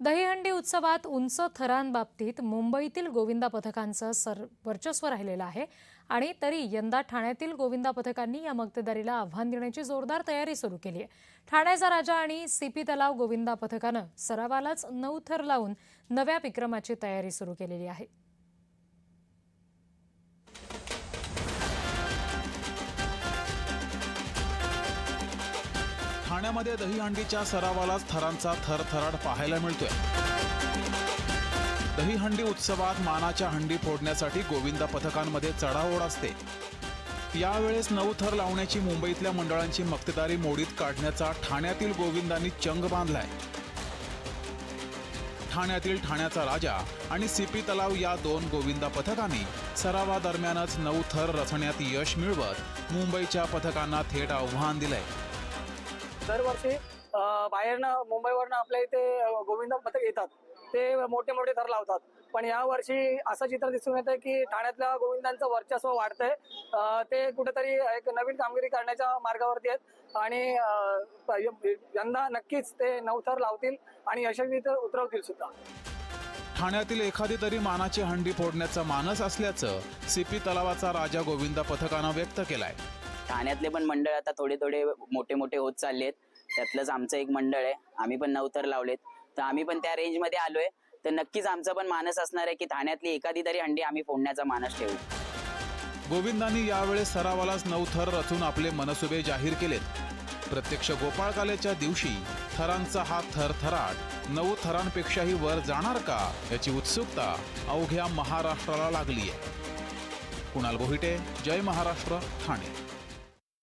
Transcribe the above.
दहीहंडी उत्सवात उंच थरांबाबतीत मुंबईतील गोविंदा पथकांचं वर्चस्व राहिलेलं आहे आणि तरी यंदा ठाण्यातील गोविंदा पथकांनी या मक्तेदारीला आव्हान देण्याची जोरदार तयारी सुरू केली आहे। ठाण्याचा राजा आणि सीपी तलाव गोविंदा पथकानं सरावालाच 9 थर लावून नव्या विक्रमाची तयारी सुरू केलेली आहे। ठाण्यामध्ये दहीहंडीच्या सरावालाच थरांचा थरथराट पाहायला मिळतोय। दहीहंडी उत्सवात मानाच्या हंडी फोडण्यासाठी गोविंदा पथकांमध्ये चढाओढ असते। यावेळेस 9 थर लावण्याची मुंबईतल्या मंडळांची मक्तेदारी मोडीत काढण्याचा ठाण्यातील गोविंदांनी चंग बांधलाय। ठाण्यातील ठाण्याचा राजा आणि सीपी तलाव या 2 गोविंदा पथकांनी सरावादरम्यानच 9 थर रचण्यात यश मिळवत मुंबईच्या पथकांना थेट आव्हान दिलंय। दरवर्षी बाहेरनं मुंबईवरनं आपल्या इथे गोविंदा पथक येतात, ते मोठे मोठे थर लावतात। पण यावर्षी असं चित्र दिसून येतंय की ठाण्यातल्या गोविंदांचं वर्चस्व वाढतंय। ते कुठेतरी एक नवीन कामगिरी करण्याच्या मार्गावरती आहेत आणि यंदा नक्कीच ते 9 थर लावतील आणि यशस्वी उतरवतील सुद्धा। ठाण्यातील एखादी तरी मानाची हंडी फोडण्याचा मानस असल्याचं सीपी तलावाचा राजा गोविंदा पथकानं व्यक्त केलाय। ठाण्यातले पण मंडळ आता थोडे थोडे मोठे मोठे होत चाललेत। त्यातलंच आमचं एक मंडळ आहे, आम्ही पण 9 थर लावलेत, तर आम्ही पण त्या रेंज मध्ये आलोय। तर नक्कीच आमचा पण मानस असणार आहे की ठाण्यातली एखादी तरी हंडी आम्ही फोडण्याचा मानस ठेवू। गोविंदांनी यावेळेस सरावालाच 9 थर रचून आपले मनसुबे जाहीर केलेत। प्रत्यक्ष गोपाळकालेच्या दिवशी थरांचा हा थरथराट 9 थरांपेक्षाही वर जाणार का याची उत्सुकता अवघ्या महाराष्ट्राला लागली आहे। कुणाल बोहिटे, जय महाराष्ट्र, ठाणे।